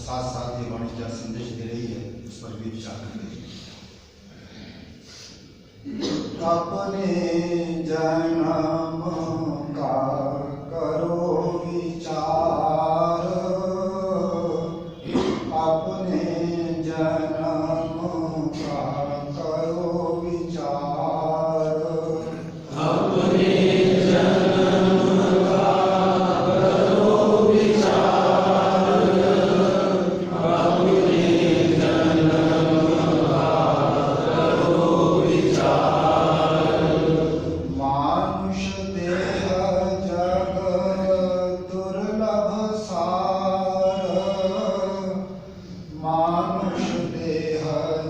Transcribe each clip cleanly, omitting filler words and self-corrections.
साथ साथ ये वाणी क्या संदेश दे रही है उस पर भी विचार करेंगे। अपने जन्म का करो विचार, अपने जन्म का करो विचार, अपने जन्म का करो विचार, अपने जन्म का करो विचार। मानुष देह जग दुर्लभ सार, मानुष देह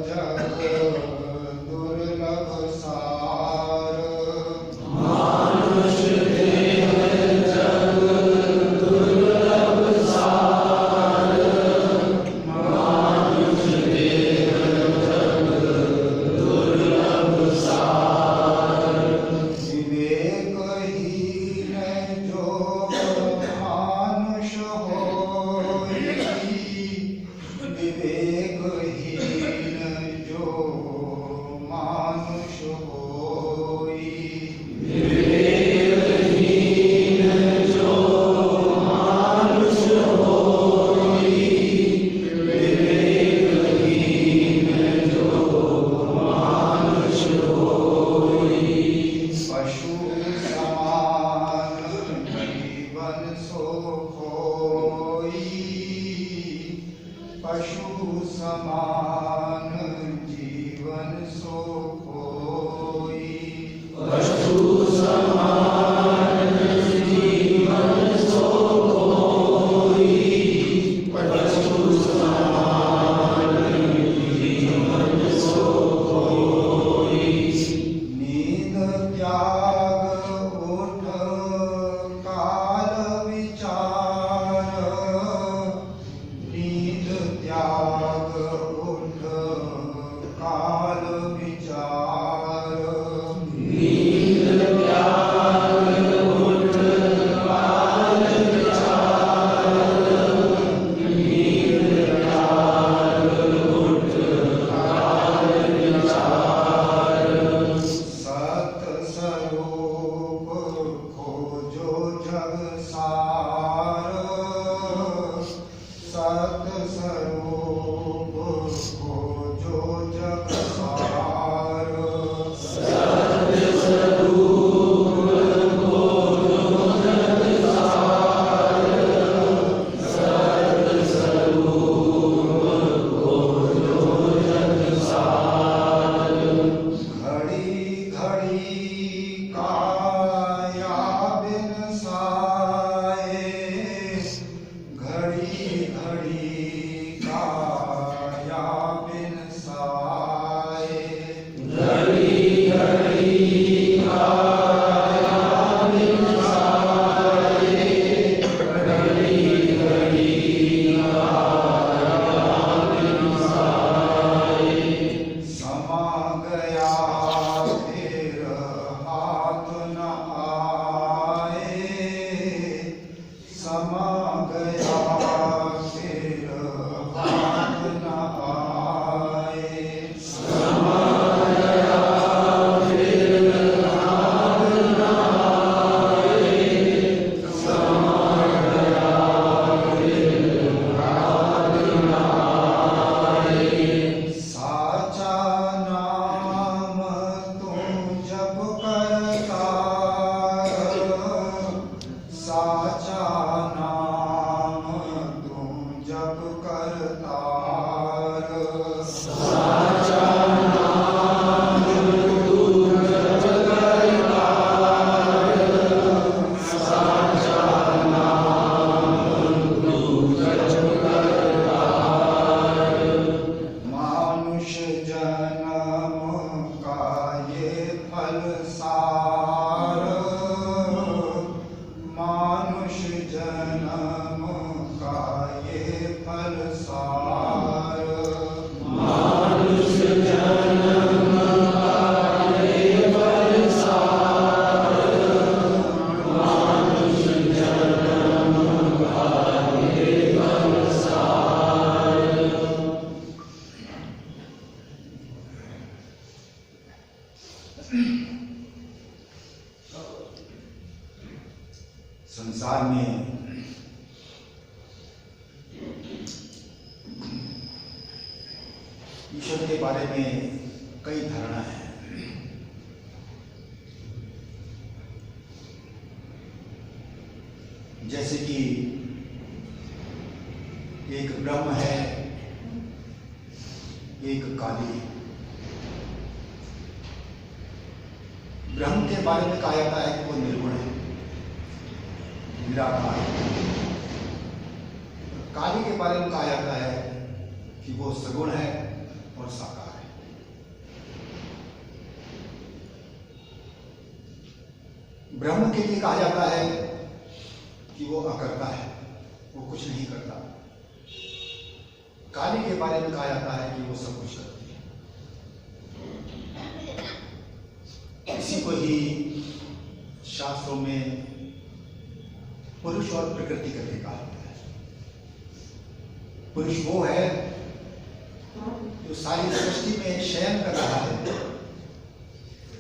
जग दुर्लभ सार, मानुष देह जग दुर्लभ सार, मानुष देह जग दुर्लभ सार। विवेकहीन जो मानुष होई, विवेकहीन जो मानुष होई, विवेकहीन जो मानुष होई, विवेकहीन जो मानुष होई। पशु समान जीवन सो खोई, पशु समान जीवन सो खोई, पशु समान जीवन सो कोई, पशु समान जीवन सो कोई। नींद त्याग उठ काल विचार, नींद त्याग उठ संसार में ईश्वर के बारे में कई धारणा है। जैसे कि एक ब्रह्म है, एक काली है। ब्रह्म के बारे में कहा जाता है कि वो निर्गुण है, निराकार है। काली के बारे में कहा जाता है कि वो सगुण है और साकार है। ब्रह्म के लिए कहा जाता है कि वो अकर्ता है, वो कुछ नहीं करता। काली के बारे में कहा जाता है कि वो सब कुछ करती है। इसी को ही शास्त्रों में पुरुष और प्रकृति करके कहा जाता है। पुरुष वो है जो सारी सृष्टि में शयन कर रहा है,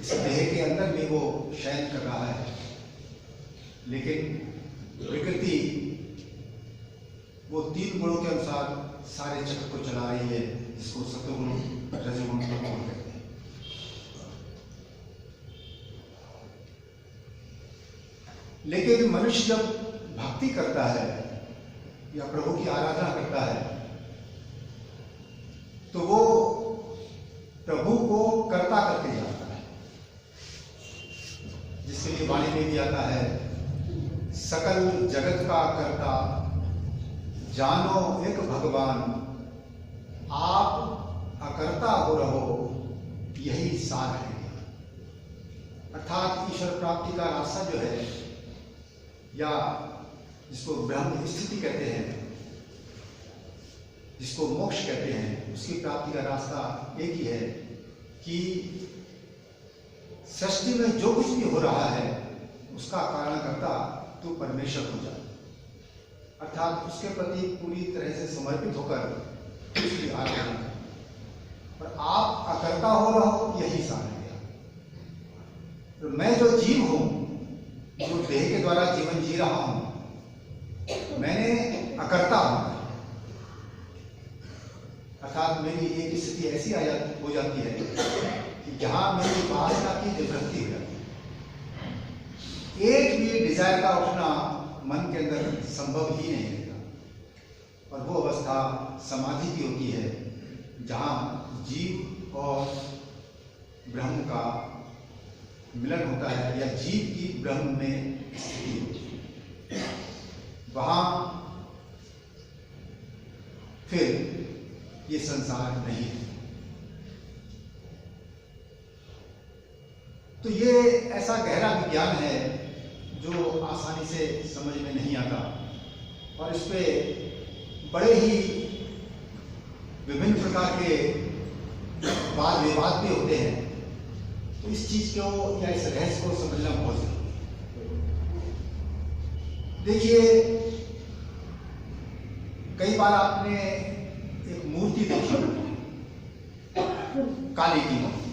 इस देह के अंदर भी वो शयन कर रहा है। लेकिन प्रकृति वो तीन गुणों के अनुसार सारे चक्र को चला रही है, जिसको सत्वगुण, रजोगुण, तमोगुण कहते हैं। लेकिन मनुष्य जब भक्ति करता है या प्रभु की आराधना करता है तो वो प्रभु को कर्ता करके जानता है, जिसके लिए वाणी में भी आता है, सकल जगत का कर्ता जानो एक भगवान, आप अकर्ता हो रहो यही सार है। अर्थात ईश्वर प्राप्ति का रास्ता जो है, या जिसको ब्रह्म स्थिति कहते हैं, जिसको मोक्ष कहते हैं, उसकी प्राप्ति का रास्ता एक ही है कि सृष्टि में जो कुछ भी हो रहा है उसका कारणकर्ता तो परमेश्वर हो जाए, अर्थात उसके प्रति पूरी तरह से समर्पित होकर उसकी आराधना करें। और आप अकर्ता हो रहो यही सार है। तो मैं जो जीव हूं, जो देह के द्वारा जीवन जी रहा हूं, मैंने अकर्ता हूं। अर्थात मेरी एक स्थिति ऐसी हो जाती है कि जहां मेरी वासना की निवृत्ति हो जाती है। एक भी डिजायर का उठना मन के अंदर संभव ही नहीं रहता। और वो अवस्था समाधि की होती है, जहां जीव और ब्रह्म का मिलन होता है, या जीव की ब्रह्म में स्थिति होती है। वहां फिर ये संसार नहीं है। तो ये ऐसा गहरा विज्ञान है जो आसानी से समझ में नहीं आता, और इस पे बड़े ही विभिन्न प्रकार के वाद विवाद भी होते हैं। तो इस चीज को या इस रहस्य को समझना बहुत जरूरी है। देखिए, कई बार आपने एक मूर्ति देखी, काली की मूर्ति।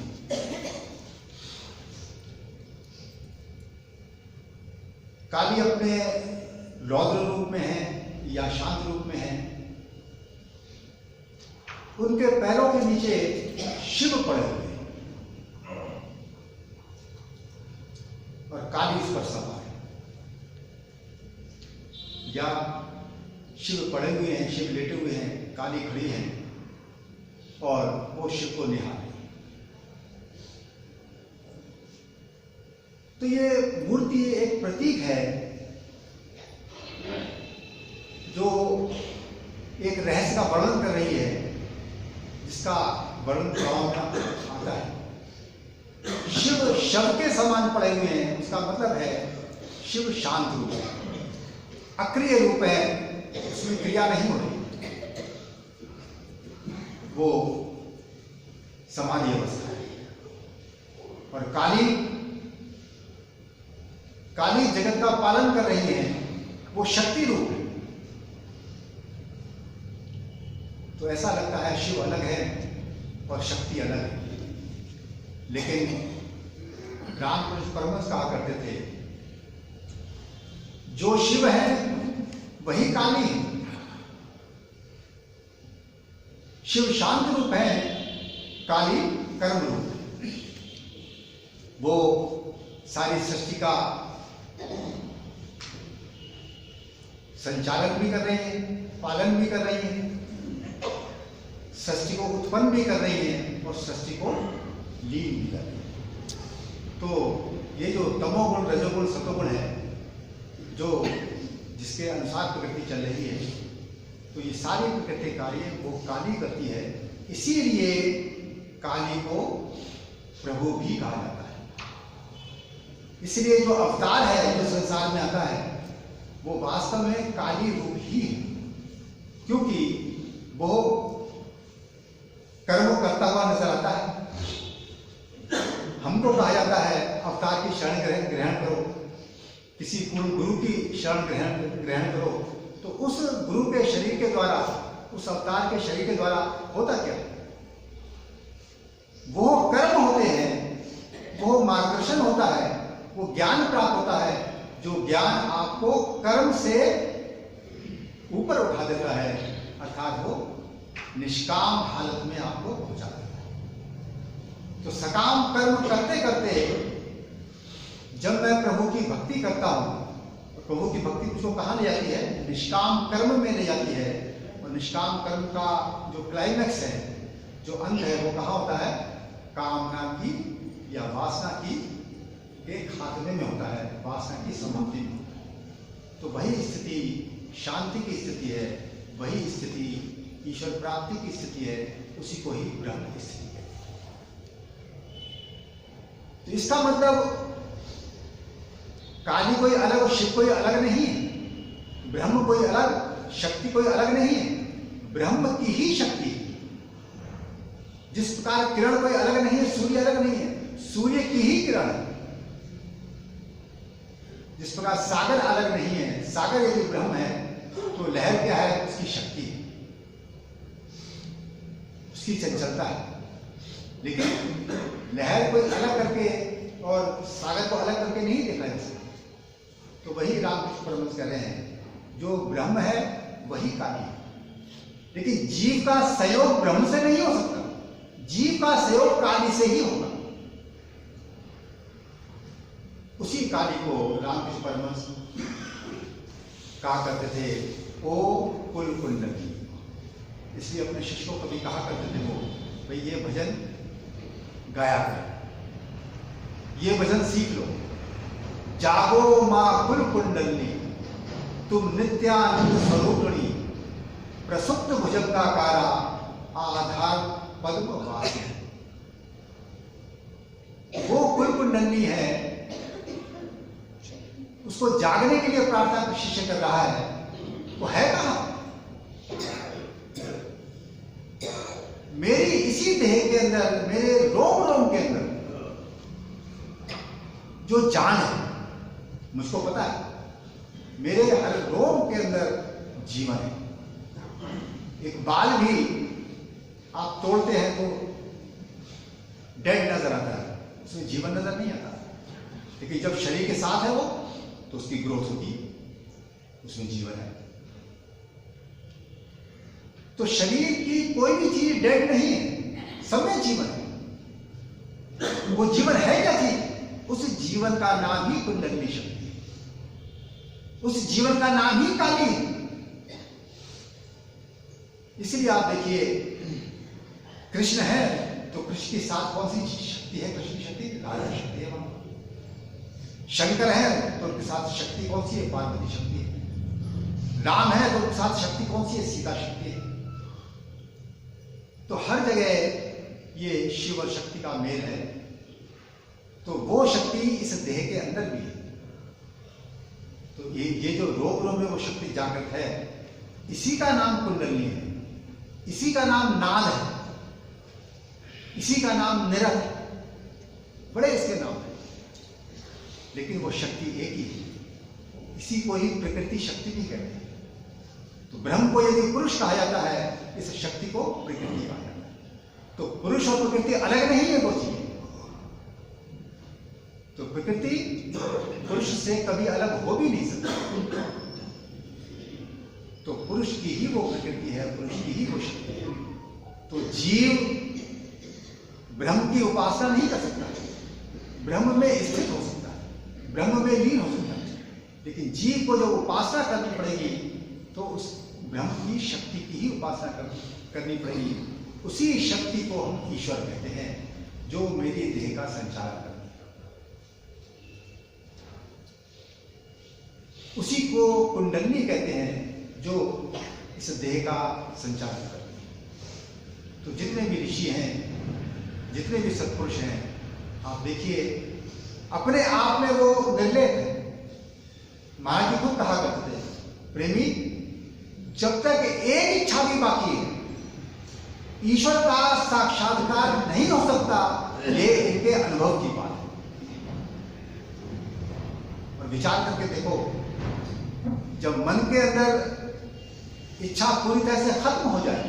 काली अपने रौद्र रूप में है या शांत रूप में है। उनके पैरों के नीचे शिव पड़े हुए हैं और काली उस पर सवार है, या शिव पड़े हुए हैं, शिव लेटे हुए हैं, काली खड़ी है और वो शिव को निहार रही है। तो ये मूर्ति एक प्रतीक है जो एक रहस्य का वर्णन कर रही है, जिसका वर्णन पुराणों में आता है। शिव शव के समान पड़े हुए हैं, उसका मतलब है शिव शांत रूप है, अक्रिय रूप है, उसमें क्रिया नहीं हो रही, वो समाधि अवस्था है। और काली जगत का पालन कर रही है, वो शक्ति रूप है। तो ऐसा लगता है शिव अलग है और शक्ति अलग है। लेकिन रामकृष्ण परमहंस कहा करते थे, जो शिव है वही काली है। शिव शांत रूप है, काली कर्म रूप है। वो सारी सृष्टि का संचालन भी कर रही है, पालन भी कर रही है, सृष्टि को उत्पन्न भी कर रही है और सृष्टि को लीन भी कर रही है। तो ये जो तमोगुण, रजोगुण, सतोगुण है, जो जिसके अनुसार प्रकृति चल रही है, तो ये सारी प्रकृति कार्य वो काली करती है। इसीलिए काली को प्रभु भी कहा जाता है। इसलिए जो अवतार है, जो संसार में आता है, वो वास्तव में काली रूप ही है, क्योंकि वो कर्म करता हुआ नजर आता है। हमको कहा जाता है अवतार की शरण ग्रहण करो, किसी पूर्ण गुरु की शरण ग्रहण करो। तो उस गुरु के शरीर के द्वारा, उस अवतार के शरीर के द्वारा होता क्या? वो कर्म होते हैं, वो मार्गदर्शन होता है, वो ज्ञान प्राप्त होता है, जो ज्ञान आपको कर्म से ऊपर उठा देता है, अर्थात वो निष्काम हालत में आपको पहुंचा देता है। तो सकाम कर्म करते करते जब मैं प्रभु की भक्ति करता हूं, प्रभु की भक्ति मुझको कहाँ ले जाती है? निष्काम कर्म में ले जाती है। और निष्काम कर्म का जो क्लाइमैक्स है, जो अंत है, वो कहाँ होता है? कामना की या वासना की के खात्मे में होता है, वासना की समाप्ति में। तो वही स्थिति शांति की स्थिति है, वही स्थिति ईश्वर प्राप्ति की स्थिति है, उसी को ही ब्रह्म की स्थिति है। तो इसका मतलब काली कोई अलग और शिव कोई अलग नहीं है, ब्रह्म कोई अलग, शक्ति कोई अलग नहीं है, ब्रह्म की ही शक्ति है। जिस प्रकार किरण कोई अलग नहीं है, सूर्य अलग नहीं है, सूर्य की ही किरण है। जिस प्रकार सागर अलग नहीं है, सागर यदि ब्रह्म है तो लहर क्या है? उसकी शक्ति है, उसकी चंचलता है। लेकिन लहर कोई अलग करके और सागर को अलग करके नहीं देखा जा सकता। तो वही रामकृष्ण परमहंस कह रहे हैं, जो ब्रह्म है वही काली है। लेकिन जीव का सहयोग ब्रह्म से नहीं हो सकता, जीव का सहयोग काली से ही होगा। उसी काली को रामकृष्ण परमहंस कहा करते थे ओ कुल कुंडली। इसलिए अपने शिष्य को कभी कहा करते थे वो, भाई ये भजन गाया करो, ये भजन सीख लो। जागो मां कुल कुंडली, तुम नित्यानंद स्वरूपिणी, प्रसुप्त भुजंगाकारा, आधार पद्म वास। वो कुल कुंडली है, उसको जागने के लिए प्रार्थना शिष्य कर रहा है। वो है कहां? मेरी इसी देह के अंदर, मेरे रोम रोम के अंदर जो जान है, मुझको पता है मेरे हर रोम के अंदर जीवन है। एक बाल भी आप तोड़ते हैं तो डेड नजर आता है, उसमें जीवन नजर नहीं आता। लेकिन जब शरीर के साथ है वो, तो उसकी ग्रोथ होती है, उसमें जीवन है। तो शरीर की कोई भी चीज डेड नहीं है, सब में जीवन है। वो जीवन है क्या चीज? उस जीवन का नाम ही कुंडली शक्ति है, उस जीवन का नाम ही काली है। इसलिए आप देखिए, कृष्ण है तो कृष्ण के साथ कौन सी शक्ति है? कृष्ण की शक्ति राधा शक्ति है वहां। शंकर है तो उनके साथ शक्ति कौन सी है? पार्वती शक्ति है। राम है तो उनके साथ शक्ति कौन सी है? सीता शक्ति है। तो हर जगह ये शिव और शक्ति का मेल है। तो वो शक्ति इस देह के अंदर भी है। तो ये जो रोग रोग में वो शक्ति जागृत है, इसी का नाम कुंडली है, इसी का नाम नाद है, इसी का नाम निरत है। बड़े इसके नाम है, लेकिन वो शक्ति एक ही है। इसी को ही प्रकृति शक्ति भी कहते हैं। तो ब्रह्म को यदि पुरुष कहा जाता है, इस शक्ति को प्रकृति कहा जाता है। तो पुरुष और प्रकृति अलग नहीं है दो चीजें। तो तो प्रकृति पुरुष से कभी अलग हो भी नहीं सकती। तो पुरुष की ही वो प्रकृति है, पुरुष की ही वो शक्ति है। तो जीव ब्रह्म की उपासना नहीं कर सकता, ब्रह्म में स्थित हो सकता है, ब्रह्म में लीन हो सकता है, लेकिन जीव को जब उपासना करनी पड़ेगी तो उस ब्रह्म की शक्ति की ही उपासना करनी पड़ेगी। उसी शक्ति को हम ईश्वर कहते हैं, जो मेरी देह का संचार करती है। उसी को कुंडलिनी कहते हैं, जो इस देह का संचालन करती है। तो जितने भी ऋषि हैं, जितने भी सत्पुरुष हैं, आप देखिए अपने आप में वो निर्लेप है। महाराज जी खुद कहा करते थे, प्रेमी जब तक एक इच्छा भी बाकी है, ईश्वर का साक्षात्कार नहीं हो सकता। ये इनके अनुभव की बात है। और विचार करके देखो, जब मन के अंदर इच्छा पूरी तरह से खत्म हो जाए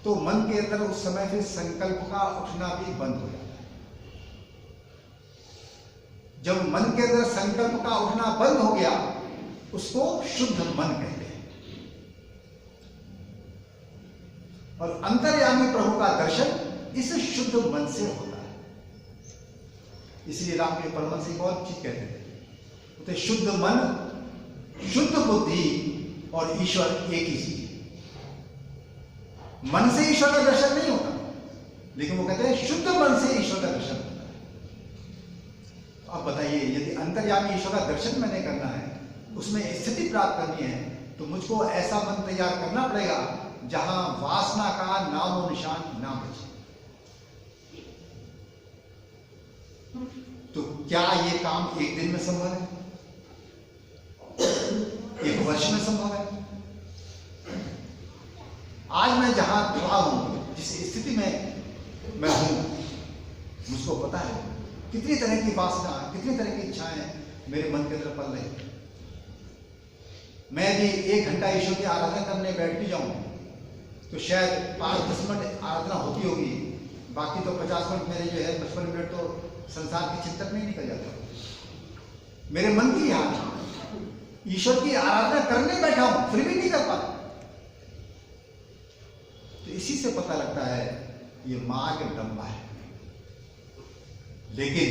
तो मन के अंदर उस समय फिर संकल्प का उठना भी बंद हो जाता है। जब मन के अंदर संकल्प का उठना बंद हो गया, उसको शुद्ध मन कहते हैं। और अंतर्यामी प्रभु का दर्शन इस शुद्ध मन से होता है। इसलिए रामकृष्ण परमहंस एक और चीज कहते थे, तो शुद्ध मन, शुद्ध बुद्धि और ईश्वर एक ही चीज है। मन से ईश्वर का दर्शन नहीं होता, लेकिन वो कहते हैं शुद्ध मन से ईश्वर का दर्शन होता है। तो अब बताइए, यदि अंतर्यामी ईश्वर का दर्शन मैंने करना है, उसमें स्थिति प्राप्त करनी है, तो मुझको ऐसा मन तैयार करना पड़ेगा जहां वासना का नामो निशान ना बचे। तो क्या ये काम एक दिन में संभव है? एक वर्ष में संभव है? आज मैं जहां खड़ा हूं, जिस स्थिति में मैं हूं, मुझको पता है कितनी तरह की वासना, कितनी तरह की इच्छाएं मेरे मन के अंदर पल रही। मैं यदि 1 घंटा ईश्वर की आराधना करने बैठ भी जाऊं तो शायद 5-10 मिनट आराधना होती होगी, बाकी तो 50 मिनट मेरे जो है 55 मिनट तो संसार के चिंतन में ही निकल जाता। मेरे मन की याद, ईश्वर की आराधना करने बैठा हूं फिर भी नहीं कर पाता। तो इसी से पता लगता है ये मार्ग लंबा है, लेकिन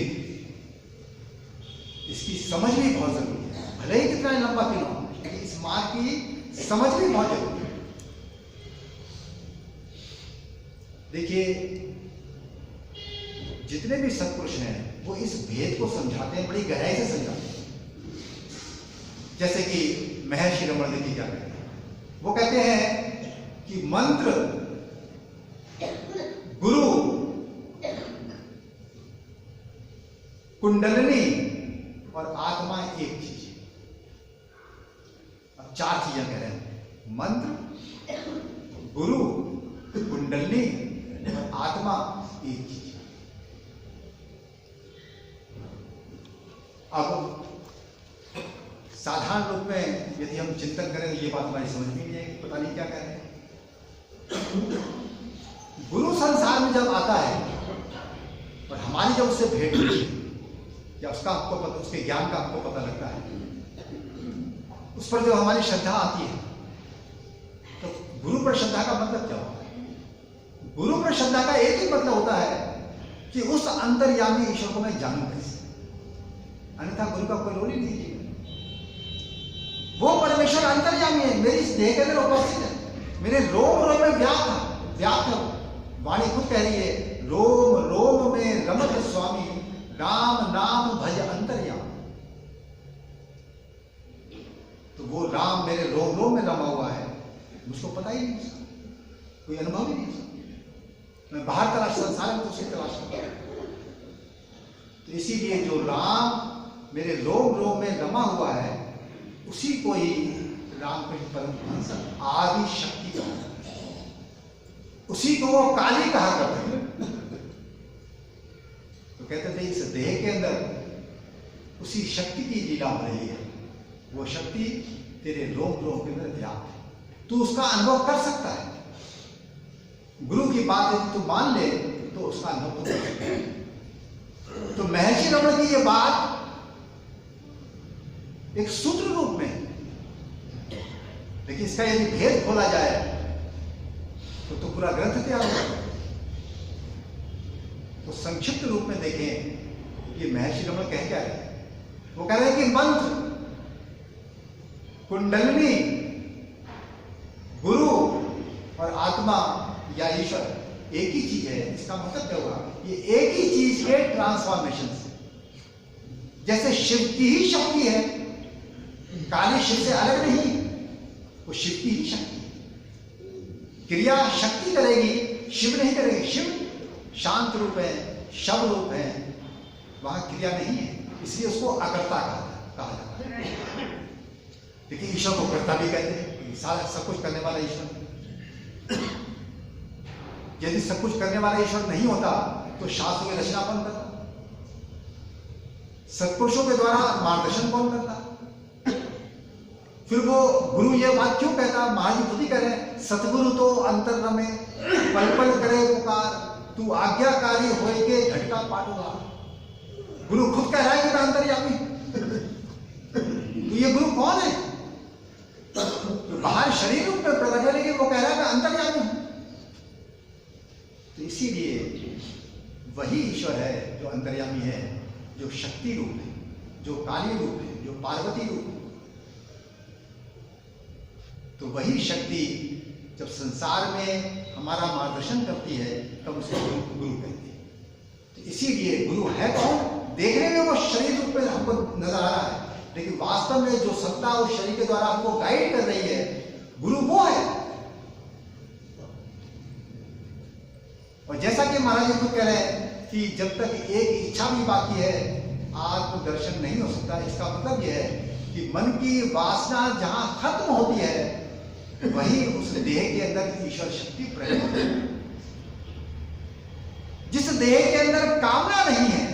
इसकी समझ भी बहुत जरूरी है। भले ही कितना लंबा क्यों हो, लेकिन इस मार्ग की समझ भी बहुत जरूरी है। देखिए, जितने भी सत्पुरुष हैं वो इस भेद को समझाते हैं, बड़ी गहराई से समझाते हैं। जैसे कि महर्षि रमण देवी क्या कहते हैं, वो कहते हैं कि मंत्र, गुरु, कुंडलिनी और आत्मा एक चीज है। अब 4 चीजें कह रहे हैं, मंत्र, गुरु, कुंडलिनी और आत्मा एक चीज है। अब साधारण रूप में यदि हम चिंतन करें तो ये बात हमारी समझ में नहीं आएगी, पता नहीं क्या कह रहे हैं। गुरु संसार में जब आता है और हमारी जब उससे भेंट होती है, या उसका आपको पता, उसके ज्ञान का आपको पता लगता है, उस पर जो हमारी श्रद्धा आती है, तो गुरु पर श्रद्धा का मतलब क्या होता है? गुरु पर श्रद्धा का एक ही मतलब होता है कि उस अंतर्यामी ईश्वर को मैं जानूं कैसे, अन्यथा गुरु का कोई रोल ही नहीं है। वो परमेश्वर अंतर्यामी है, मेरी इस देह के अंदर उपस्थित है, मेरे रोम रोम में व्याप्त है। वाणी खुद कह रही है, रोम रोम में रमत स्वामी, राम नाम भज अंतर्यामी। तो वो राम मेरे रोम रोम में रमा हुआ है, मुझको पता ही नहीं, उसका कोई अनुभव ही नहीं। मैं बाहर तलाश, संसार में तो उसकी तलाश करता हूं। तो इसीलिए जो राम मेरे रोम रोम में रमा हुआ है, उसी को ही रामकृष्ण परमहंस आदि शक्ति कहा करते हैं, उसी को वो काली कहा करते हैं। तो कहते थे इस देह के अंदर उसी शक्ति की लीला हो रही है, वो शक्ति तेरे रोम रोम के अंदर व्याप्त है, तू उसका अनुभव कर सकता है। गुरु की बात यदि तू मान ले तो उसका अनुभव तो कर सकता है। तो महर्षि रमण की ये बात एक सूत्र रूप में, लेकिन इसका यदि भेद खोला जाए तो पूरा ग्रंथ तैयार होगा। तो संक्षिप्त रूप में देखें कि महर्षि रमण कह क्या रहे हैं। वो कह रहे हैं कि मंत्र, कुंडलिनी, गुरु और आत्मा या ईश्वर एक ही चीज है। इसका मतलब क्या हुआ? ये एक ही चीज के ट्रांसफॉर्मेशन से, जैसे शिव की ही शक्ति है, काली शिव से अलग नहीं, वो शिव की ही शक्ति है। क्रिया शक्ति करेगी, शिव नहीं करेगी। शिव शांत रूप है, शव रूप है, वहां क्रिया नहीं है, इसलिए उसको अकर्ता कहा जाता है। लेकिन ईश्वर को कर्ता भी कहते हैं, सारा सब कुछ करने वाला ईश्वर। यदि सब कुछ करने वाला ईश्वर नहीं होता तो शास्त्रों की रचना कौन करता? सत्पुरुषों के द्वारा मार्गदर्शन कौन करता? फिर वो गुरु ये बात क्यों कहता? महाराज खुद ही कह रहे हैं, सतगुरु तो अंतर में पल पल करे पुकार, तू आज्ञाकारी होए के घटका पाटूगा। गुरु खुद कह रहा है कि मैं अंतर्यामी। तो ये गुरु कौन है? तो बाहर शरीर रूप में प्रकट है, लेकिन वो कह रहा है मैं अंतर्यामी हूं। तो इसीलिए वही ईश्वर है जो अंतर्यामी है, जो शक्ति रूप है, जो काली रूप है, जो पार्वती रूप है। तो वही शक्ति जब संसार में हमारा मार्गदर्शन करती है तब उसको गुरु कहते हैं। तो इसीलिए गुरु है कौन? देखने में वो शरीर रूप में हमको नजर आ रहा है, लेकिन वास्तव में जो सत्ता उस शरीर के द्वारा हमको गाइड कर रही है, गुरु वो है। और जैसा कि महाराज जी खुद कह रहे हैं कि जब तक एक इच्छा भी बाकी है आत्म दर्शन नहीं हो सकता। इसका मतलब यह है कि मन की वासना जहां खत्म होती है वही उस देह के अंदर ईश्वर शक्ति प्रकट होती है। जिस देह के अंदर कामना नहीं है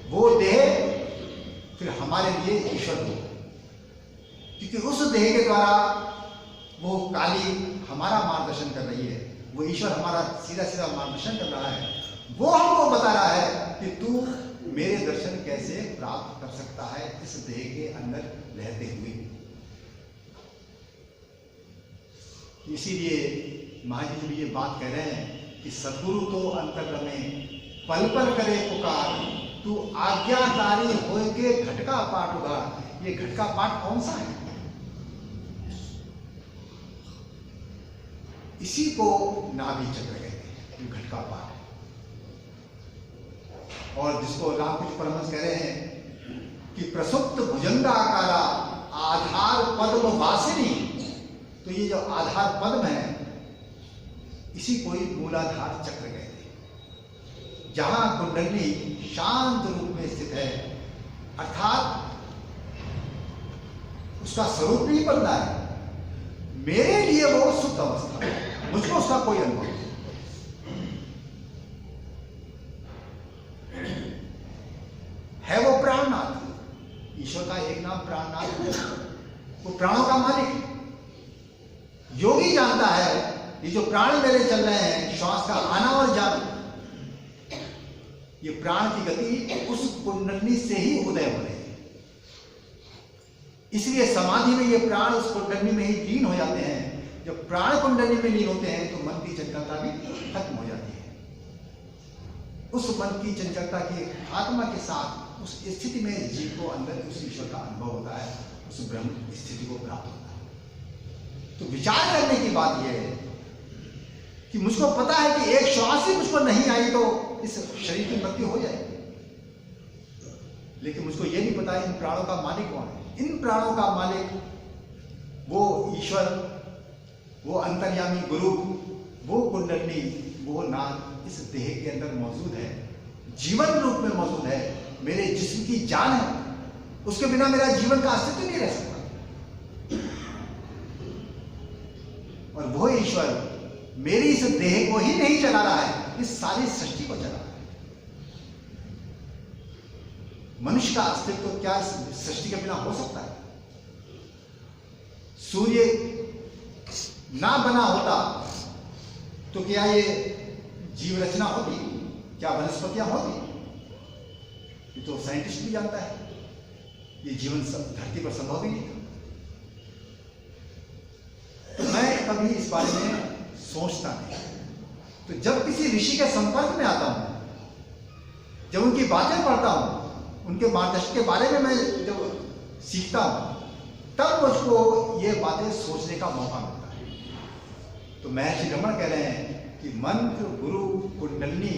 वो देह फिर हमारे लिए ईश्वर हो, क्योंकि उस देह के द्वारा वो काली हमारा मार्गदर्शन कर रही है, वो ईश्वर हमारा सीधा सीधा मार्गदर्शन कर रहा है। वो हमको बता रहा है कि तू मेरे दर्शन कैसे प्राप्त कर सकता है इस देह के अंदर रहते हुए। इसीलिए महाराज जी भी ये बात कह रहे हैं कि सद्गुरु तो अंतर में पल पल करे पुकार, तू आज्ञाकारी होए के घटका पाठ होगा। ये घटका पाठ कौन सा है? इसी को नाभि चक्र कहते हैं, ये घटका पाठ। और जिसको रामकृष्ण परमहंस कह रहे हैं कि प्रसुप्त भुजंगाकारा आधार पद्म वासिनी। तो ये जो आधार पद्म है इसी को ही मूलाधार चक्र कहते हैं, जहां कुंडली शांत रूप में स्थित है, अर्थात उसका स्वरूप नहीं बदला है। मेरे लिए वो सुप्त अवस्था है, मुझको उसका कोई अनुभव नहीं है। वो प्राणनाथ, ईश्वर का एक नाम प्राणनाथ है। वो प्राणों का मालिक है। योगी जानता है ये जो प्राण मेरे चल रहे हैं, श्वास का आना और जाना, ये प्राण की गति उस कुंडली से ही उदय हो रही है। इसलिए समाधि में ये प्राण उस कुंडली में ही लीन हो जाते हैं। जब प्राण कुंडली में लीन होते हैं तो मन की चंचलता भी खत्म हो जाती है। उस मन की चंचलता की आत्मा के साथ उस स्थिति में जीव को अंदर उस ईश्वर का अनुभव होता है, उस ब्रह्म स्थिति को प्राप्त होता है। तो विचार करने की बात यह है कि मुझको पता है कि एक श्वास ही मुझको नहीं आई तो इस शरीर की मृत्यु हो जाएगी, लेकिन मुझको यह नहीं पता इन प्राणों का मालिक कौन है। इन प्राणों का मालिक वो ईश्वर, वो अंतर्यामी गुरु, वो कुंडली, वो नाम इस देह के अंदर मौजूद है, जीवन रूप में मौजूद है, मेरे जिस्म की जान है। उसके बिना मेरा जीवन का अस्तित्व नहीं रह सकता। और वो ईश्वर मेरी इस देह को ही नहीं चला रहा है, इस सारी सृष्टि को चला रहा है। मनुष्य का अस्तित्व क्या इस सृष्टि के बिना हो सकता है? सूर्य ना बना होता तो क्या ये जीव रचना होती? क्या वनस्पतियां होती? ये तो साइंटिस्ट भी जानता है, ये जीवन धरती पर संभव ही नहीं था। तो मैं कभी इस बारे में सोचता नहीं। तो जब किसी ऋषि के संपर्क में आता हूं, जब उनकी बातें पढ़ता हूं, उनके मार्गदर्शन के बारे में मैं जब सीखता हूं, तब मुझको ये बातें सोचने का मौका मिलता है। तो महर्षि रमन कह रहे हैं कि मंत्र, गुरु, कुंडलिनी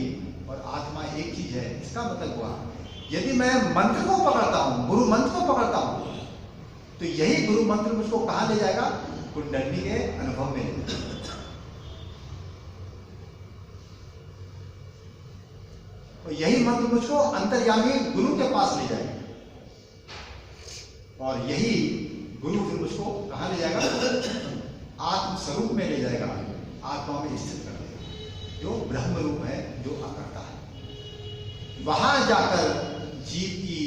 और आत्मा एक चीज है। इसका मतलब हुआ यदि मैं मंत्र को पकड़ता हूं, गुरु मंत्र को पकड़ता हूं, तो यही गुरु मंत्र मुझको कहां ले जाएगा? कुंडलिनी के अनुभव में ले जाएगा। और यही मंत्र मुझको अंतर्यामी गुरु के पास ले जाएगा, और यही गुरु फिर मुझको कहां ले जाएगा? आत्म स्वरूप में ले जाएगा, आत्मा में स्थित कर देगा, जो ब्रह्म रूप है, जो अकर्ता है। वहां जाकर जीव की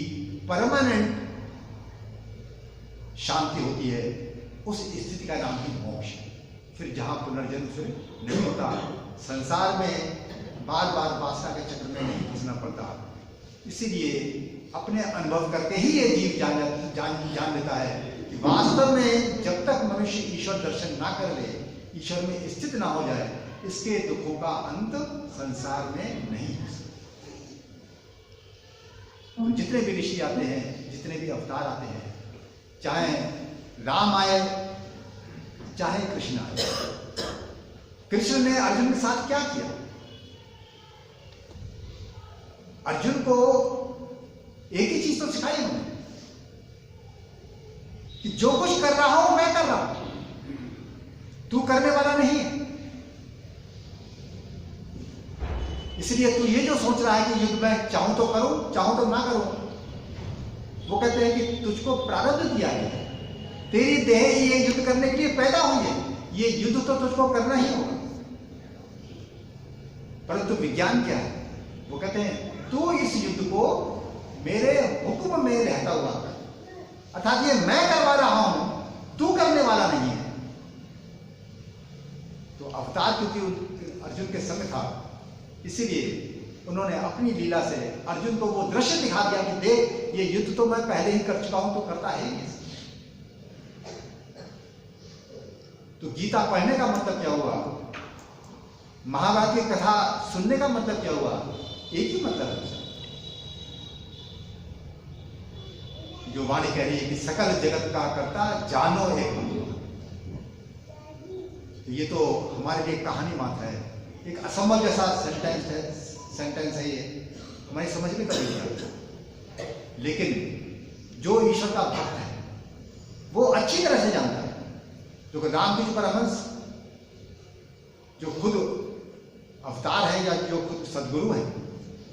परमानेंट शांति होती है। उस स्थिति का नाम ही मोक्ष है। फिर जहां पुनर्जन्म फिर नहीं होता, संसार में बार बार वासना के चक्र में नहीं फंसना पड़ता। इसीलिए अपने अनुभव करके ही ये जीव जान लेता है कि वास्तव में जब तक मनुष्य ईश्वर दर्शन ना कर ले, ईश्वर में स्थित ना हो जाए, इसके दुखों का अंत संसार में नहीं हो सकता। तो जितने भी ऋषि आते हैं, जितने भी अवतार आते हैं, चाहे राम आए चाहे कृष्ण आए, कृष्ण ने अर्जुन के साथ क्या किया? अर्जुन को एक ही चीज तो सिखाई उन्होंने कि जो कुछ कर रहा हूं मैं कर रहा हूं, तू करने वाला नहीं है। इसलिए तू ये जो सोच रहा है कि युद्ध मैं चाहूं तो करूं, चाहूं तो ना करूं, वो कहते हैं कि तुझको प्रारब्ध दिया गया है, तेरी देह ये युद्ध करने के लिए पैदा हुई है, ये युद्ध तो तुझको करना ही होगा। परंतु विज्ञान क्या है? वो कहते हैं तू इस युद्ध को मेरे हुक्म में रहता हुआ कर, अर्थात ये मैं करवा रहा हूं, तू करने वाला नहीं है। तो अवतार क्योंकि अर्जुन के संग था, इसीलिए उन्होंने अपनी लीला से अर्जुन को वो दृश्य दिखा दिया कि देख, ये युद्ध तो मैं पहले ही कर चुका हूं, तो करता है ही। तो गीता पढ़ने का मतलब क्या हुआ? महाभारत की कथा सुनने का मतलब क्या हुआ? एक ही मतलब है। जो वाणी कह रही है कि सकल जगत का कर्ता जानो एक मंत्र। तो ये तो हमारे लिए कहानी मात्र है, एक असंभव जैसा सेंटेंस है ये, हमारी समझ में कभी नहीं आता। लेकिन जो ईश्वर का भक्त है वो अच्छी तरह से जानता है। जो रामकृष्ण परमहंस जो खुद अवतार है या जो खुद सदगुरु है,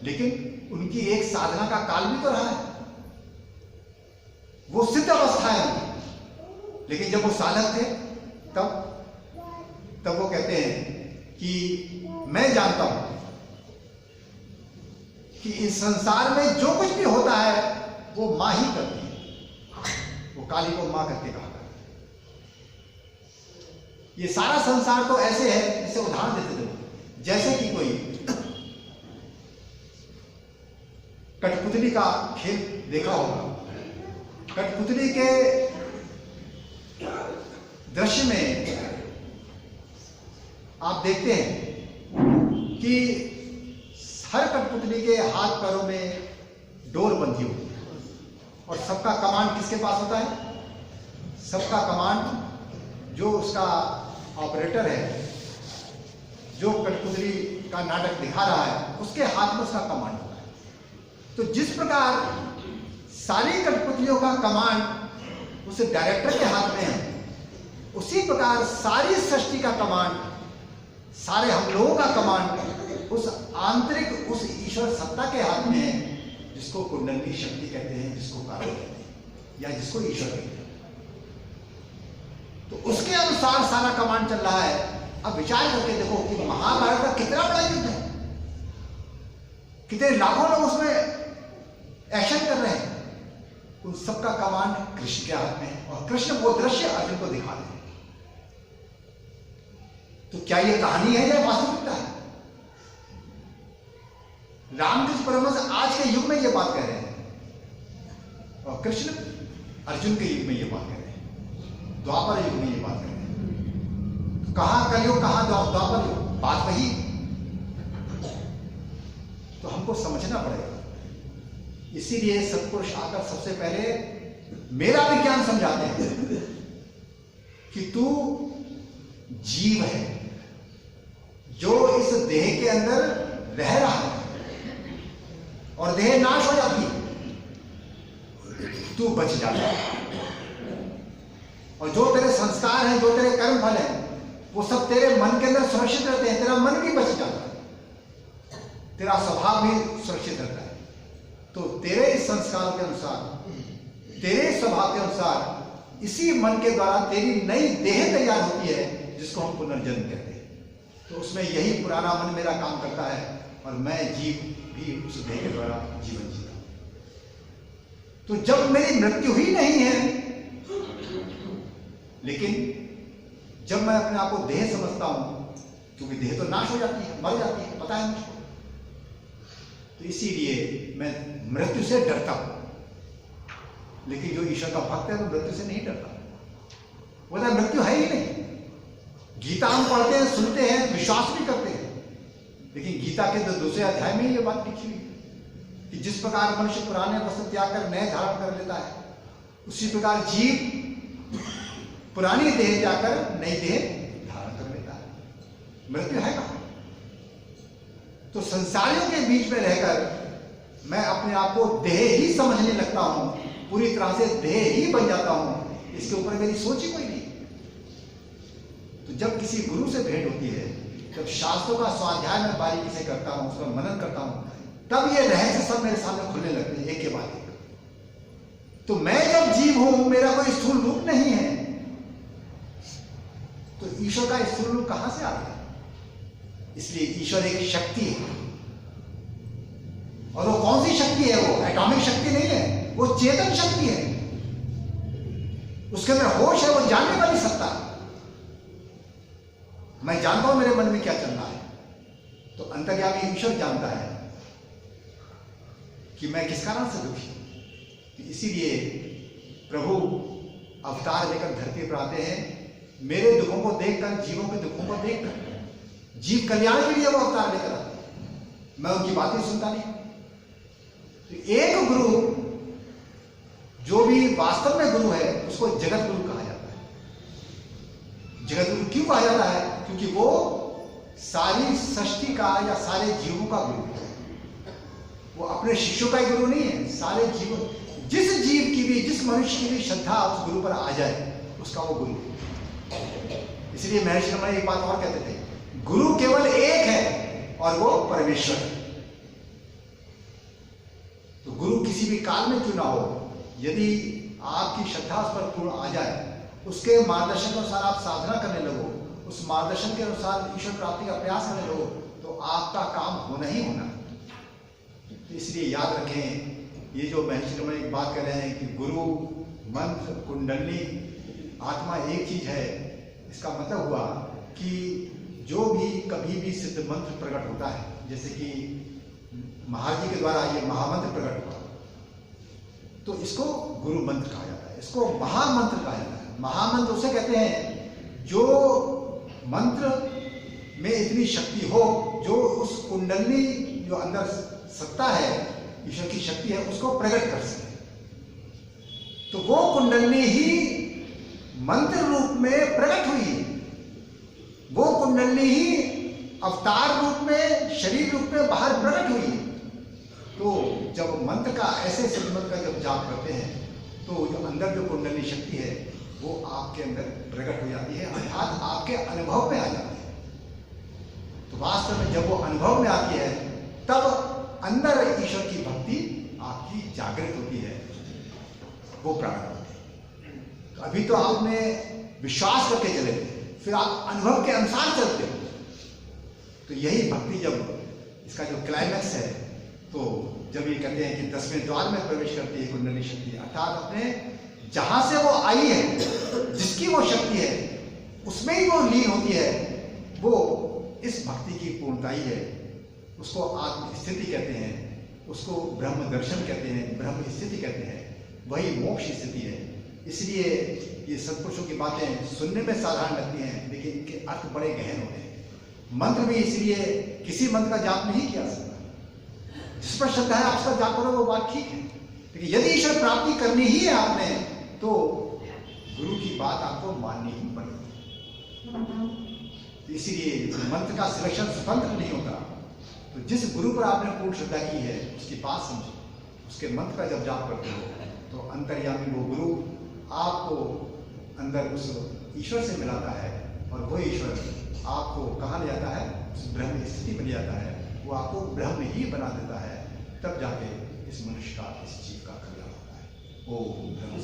लेकिन उनकी एक साधना का काल भी तो रहा है, वो सिद्ध अवस्था है उनकी। लेकिन जब वो साधक थे तब वो कहते हैं कि मैं जानता हूं कि इस संसार में जो कुछ भी होता है वो मां ही करती है। वो काली को मां करके कहा। ये सारा संसार तो ऐसे है, इसे उदाहरण देते थे, जैसे कि कोई कठपुतली का खेल देखा होगा। कठपुतली के दृश्य में आप देखते हैं कि हर कठपुतली के हाथ पैरों में डोर बंधी होती है, और सबका कमांड किसके पास होता है? सबका कमांड जो उसका ऑपरेटर है, जो कठपुतली का नाटक दिखा रहा है, उसके हाथ में उसका कमांड होता है। तो जिस प्रकार सारी कठपुतलियों का कमांड उस डायरेक्टर के हाथ में है, उसी प्रकार सारी सृष्टि का कमांड, सारे हम लोगों का कमांड उस आंतरिक, उस ईश्वर सत्ता के हाथ में है, जिसको कुंडलिनी शक्ति कहते हैं, जिसको कारण कहते हैं, या जिसको ईश्वर कहते हैं। तो उसके अनुसार सारा कमांड चल रहा है। अब विचार करके देखो कि महाभारत का कितना बड़ा युद्ध है, कितने लाखों लोग उसमें एक्शन कर रहे हैं, उन सबका कमांड कृष्ण के हाथ में है, और कृष्ण वो दृश्य अर्जुन को दिखा रहे हैं। तो क्या ये कहानी है या वास्तविकता है? रामकृष्ण परमहंस आज के युग में ये बात कह रहे हैं और कृष्ण अर्जुन के युग में ये बात कह रहे हैं, द्वापर युग में ये बात कर रहे हैं। कहां कलयुग, कहां द्वापर युग, बात वही। तो हमको समझना पड़ेगा। इसीलिए सत्पुरुष आकर सबसे पहले मेरा विज्ञान समझाते हैं कि तू जीव है जो इस देह के अंदर रह रहा है और देह नाश हो जाती है, तू बच जाता है। और जो तेरे संस्कार हैं, जो तेरे कर्म फल हैं, वो सब तेरे मन के अंदर सुरक्षित रहते हैं। तेरा मन भी बच जाता है, तेरा स्वभाव भी सुरक्षित रहता है। तो तेरे इस संस्कार के अनुसार, तेरे स्वभाव के अनुसार, इसी मन के द्वारा तेरी नई देह तैयार होती है, जिसको हम पुनर्जन्म कहते हैं। तो उसमें यही पुराना मन मेरा काम करता है और मैं जीव भी उस देह के द्वारा जीवन जीता हूं। तो जब मेरी मृत्यु ही नहीं है, लेकिन जब मैं अपने आप को देह समझता हूं, क्योंकि देह तो नाश हो जाती है, मर जाती है, पता है मुझको, तो इसीलिए मैं मृत्यु से डरता हूं। लेकिन जो ईश्वर का भक्त है वो मृत्यु से नहीं डरता, वो तो मृत्यु है ही नहीं। गीता हम पढ़ते हैं, सुनते हैं, विश्वास भी करते हैं, लेकिन गीता के दूसरे अध्याय में ये बात लिखी हुई है कि जिस प्रकार मनुष्य पुराने वस्त्र त्याग कर नए धारण कर लेता है, उसी प्रकार जीव पुरानी देह त्याग कर नई देह धारण कर लेता है। मृत्यु है कहां? तो संसारियों के बीच में रहकर मैं अपने आप को देह ही समझने लगता हूं, पूरी तरह से देह ही बन जाता हूं। इसके ऊपर मेरी सोच ही कोई नहीं। तो जब किसी गुरु से भेंट होती है, जब शास्त्रों का स्वाध्याय मैं बारीकी से करता हूं, उस पर मनन करता हूं, तब ये रहस्य सब मेरे सामने खुलने लगते हैं, एक के बाद एक। तो मैं जब जीव हूं, मेरा कोई स्थूल रूप नहीं है, तो ईश्वर का स्थूल रूप कहां से आ गया? इसलिए ईश्वर एक शक्ति है। और वो कौन सी शक्ति है? वो एटॉमिक शक्ति नहीं है, वो चेतन शक्ति है। उसके अंदर होश है, वो जानने वाली सत्ता है। मैं जानता हूं मेरे मन में क्या चल रहा है, तो अंतर्यामी ईश्वर जानता है कि मैं किस कारण से दुखी हूं। तो इसीलिए प्रभु अवतार लेकर धरती पर आते हैं, मेरे दुखों को देखकर, जीवों के दुखों को देखकर, जीव कल्याण के लिए वो अवतार लेकर आते हैं। मैं उनकी बातें सुनता नहीं। तो एक गुरु, जो भी वास्तव में गुरु है, उसको जगत गुरु कहा जाता है। जगत गुरु क्यों कहा जाता है? क्योंकि वो सारी सृष्टि का या सारे जीवों का गुरु है। वो अपने शिष्यों का ही गुरु नहीं है, सारे जीवों, जिस जीव की भी, जिस मनुष्य की भी श्रद्धा उस गुरु पर आ जाए, उसका वो गुरु है। इसलिए महर्षि रमन एक बात और कहते थे, गुरु केवल एक है और वो परमेश्वर है। तो गुरु किसी भी काल में क्यों ना हो, यदि आपकी श्रद्धा उस पर पूर्ण आ जाए, उसके मार्गदर्शन के अनुसार आप साधना करने लगो, उस मार्गदर्शन के अनुसार ईश्वर प्राप्ति का प्रयास करने लगो, तो आपका काम होना ही होना। तो इसलिए याद रखें, ये जो महर्षि रमन एक बात कह रहे हैं कि गुरु, मंत्र, कुंडली, आत्मा एक चीज है, इसका मतलब हुआ कि जो भी कभी भी सिद्ध मंत्र प्रकट होता है, जैसे कि महाराज जी के द्वारा ये महामंत्र प्रकट हुआ, तो इसको गुरु मंत्र कहा जाता है, इसको महामंत्र कहा जाता है। महामंत्र उसे कहते हैं जो मंत्र में इतनी शक्ति हो, जो उस कुंडली, जो अंदर सत्ता है, ईश्वर की शक्ति है, उसको प्रकट कर सके। तो वो कुंडली ही मंत्र रूप में प्रकट हुई है, वो कुंडली ही अवतार रूप में, शरीर रूप में बाहर प्रकट हुई है। तो जब मंत्र का, ऐसे सिद्ध मंत्र का जब जाप करते हैं, तो जो अंदर जो कुंडली शक्ति है वो आपके अंदर प्रकट हो जाती है, अर्थात आपके अनुभव में आ जाती है। तो वास्तव में जब वो अनुभव में आती है, तब अंदर ईश्वर की भक्ति आपकी जागृत होती है, वो प्रारंभ होती है। तो अभी तो आपने विश्वास करके चले थे, फिर आप अनुभव के अनुसार चलते हो। तो यही भक्ति, जब इसका जो क्लाइमैक्स है, तो जब ये कहते हैं कि 10वें द्वार में प्रवेश करती है कुंडली शक्ति, अर्थात अपने जहां से वो आई है, जिसकी वो शक्ति है, उसमें ही वो लीन होती है, वो इस भक्ति की पूर्णता ही है। उसको आत्म स्थिति कहते हैं, उसको ब्रह्म दर्शन कहते हैं, ब्रह्म स्थिति कहते हैं, वही मोक्ष स्थिति है। इसलिए ये सत्पुरुषों की बातें सुनने में साधारण लगती हैं, लेकिन इनके अर्थ बड़े गहन होते हैं। मंत्र भी इसलिए किसी मंत्र का जाप नहीं किया सकता, जिस पर श्रद्धा है आप उसका जाप करो, वो बात ठीक है, लेकिन यदि ईश्वर प्राप्ति करनी ही है आपने, तो गुरु की बात आपको माननी ही पड़ेगी। इसीलिए मंत्र का सिलेक्शन स्वतंत्र नहीं होता। तो जिस गुरु पर आपने पूर्ण श्रद्धा की है उसकी बात समझो, उसके मंत्र का जब जाप करते हो तो अंतर्यामी वो गुरु आपको अंदर उस ईश्वर से मिलाता है, और वो ईश्वर आपको कहाँ ले जाता है, उस ब्रह्म स्थिति में ले जाता है, वो आपको ब्रह्म ही बना देता है। तब जाके इस मनुष्य का, इस जीव का कल्याण होता है। ओम ब्रह्म